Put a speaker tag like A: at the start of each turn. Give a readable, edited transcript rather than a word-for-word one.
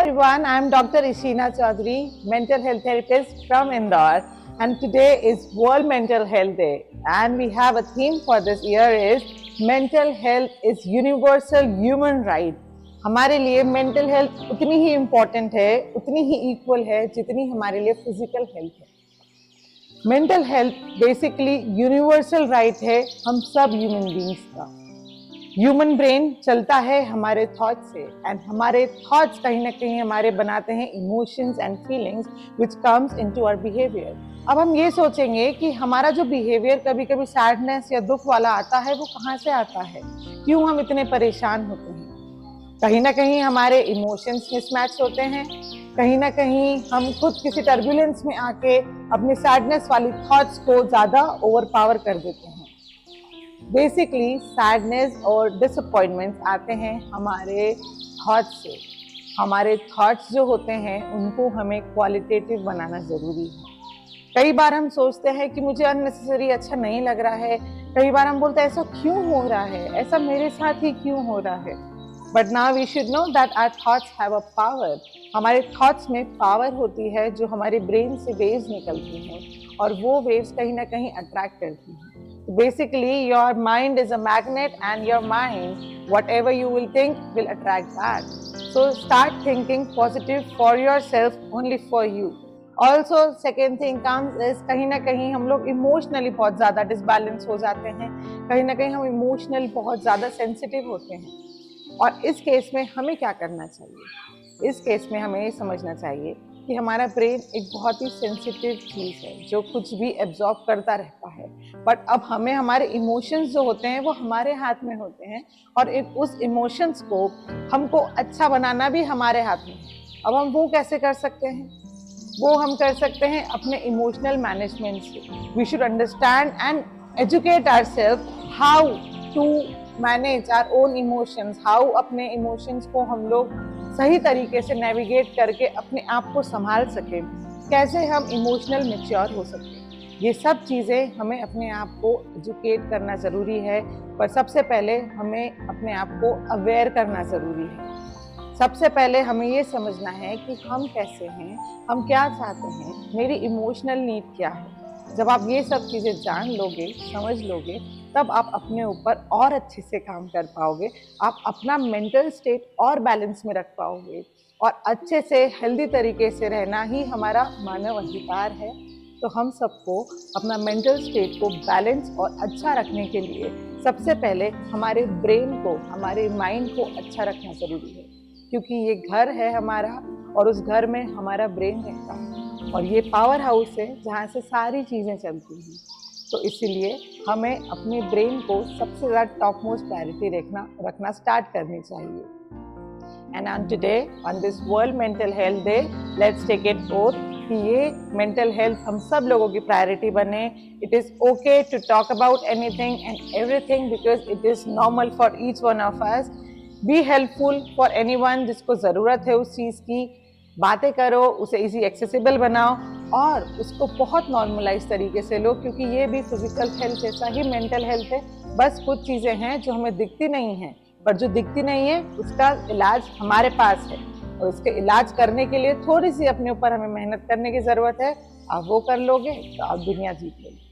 A: everyone, I am Dr. Ishina Chaudhary, mental health therapist from Indore, and today is World Mental Health Day, and we have a theme for this year is mental health is universal human right. हमारे लिए mental health उतनी ही important है, उतनी ही equal है जितनी हमारे लिए physical health है। Mental health basically universal right है हम सब ह्यूमन बींग्स का। ह्यूमन ब्रेन चलता है हमारे थॉट से, एंड हमारे थॉट्स कहीं ना कहीं हमारे बनाते हैं emotions and feelings which comes into our behaviour. अब हम ये सोचेंगे कि हमारा जो बिहेवियर कभी कभी सैडनेस या दुख वाला आता है वो कहाँ से आता है, क्यों हम इतने परेशान होते हैं। कहीं ना कहीं हमारे इमोशंस मिसमैच होते हैं, कहीं ना कहीं हम खुद किसी टर्बुलेंस में आके अपने सैडनेस वाली थॉट्स को ज़्यादा ओवरपावर कर देते हैं। बेसिकली सैडनेस और डिसअपॉइंटमेंट्स आते हैं हमारे थॉट्स से। हमारे थॉट्स जो होते हैं उनको हमें क्वालिटेटिव बनाना ज़रूरी है। कई बार हम सोचते हैं कि मुझे अननेसेसरी अच्छा नहीं लग रहा है, कई बार हम बोलते हैं ऐसा क्यों हो रहा है, ऐसा मेरे साथ ही क्यों हो रहा है। But now we should know that our thoughts have a power. हमारे थॉट्स में पावर होती है जो हमारे ब्रेन से वेव्स निकलती हैं और वो वेव्स कहीं ना कहीं अट्रैक्ट करती हैं। Basically, your mind is a magnet, and your mind, whatever you will think, will attract that. So start thinking positive for yourself, only for you. Also, second thing comes is कहीं ना कहीं हम लोग emotionally बहुत ज़्यादा disbalance हो जाते हैं, कहीं ना कहीं हम इमोशनली बहुत ज़्यादा सेंसिटिव होते हैं। और इस केस में हमें क्या करना चाहिए? इस केस में हमें ये समझना चाहिए कि हमारा ब्रेन एक बहुत ही सेंसिटिव चीज़ है जो कुछ भी एब्जॉर्ब करता रहता है। बट अब हमें हमारे इमोशंस जो होते हैं वो हमारे हाथ में होते हैं, और उस इमोशंस को हमको अच्छा बनाना भी हमारे हाथ में है। अब हम वो कैसे कर सकते हैं? वो हम कर सकते हैं अपने इमोशनल मैनेजमेंट से। We should understand and educate ourself how to manage our own emotions, how अपने इमोशंस को हम लोग सही तरीके से नेविगेट करके अपने आप को संभाल सकें, कैसे हम इमोशनल मैच्योर हो सकें। ये सब चीज़ें हमें अपने आप को एजुकेट करना ज़रूरी है, पर सबसे पहले हमें अपने आप को अवेयर करना ज़रूरी है। सबसे पहले हमें ये समझना है कि हम कैसे हैं, हम क्या चाहते हैं, मेरी इमोशनल नीड क्या है। जब आप ये सब चीज़ें जान लोगे, समझ लोगे, तब आप अपने ऊपर और अच्छे से काम कर पाओगे। आप अपना मेंटल स्टेट और बैलेंस में रख पाओगे, और अच्छे से हेल्दी तरीके से रहना ही हमारा मानव अधिकार है। तो हम सबको अपना मेंटल स्टेट को बैलेंस और अच्छा रखने के लिए सबसे पहले हमारे ब्रेन को, हमारे माइंड को अच्छा रखना ज़रूरी है, क्योंकि ये घर है हमारा और उस घर में हमारा ब्रेन रहता है, और ये पावर हाउस है जहाँ से सारी चीज़ें चलती हैं। तो इसीलिए हमें अपने ब्रेन को सबसे ज़्यादा टॉप मोस्ट प्रायोरिटी रखना स्टार्ट करनी चाहिए। And on today on this world mental health day, let's take it oath कि ये मेंटल हेल्थ हम सब लोगों की प्रायोरिटी बने। It is okay to talk about anything and everything because it is normal for each one of us. Be helpful for anyone जिसको ज़रूरत है उस चीज़ की। बातें करो, उसे इजी एक्सेसिबल बनाओ और उसको बहुत नॉर्मलाइज तरीके से लो, क्योंकि ये भी फिजिकल हेल्थ जैसा ही मेंटल हेल्थ है। बस कुछ चीज़ें हैं जो हमें दिखती नहीं हैं, पर जो दिखती नहीं है उसका इलाज हमारे पास है, और उसके इलाज करने के लिए थोड़ी सी अपने ऊपर हमें मेहनत करने की ज़रूरत है। आप वो कर लोगे तो आप दुनिया जीत लोगे।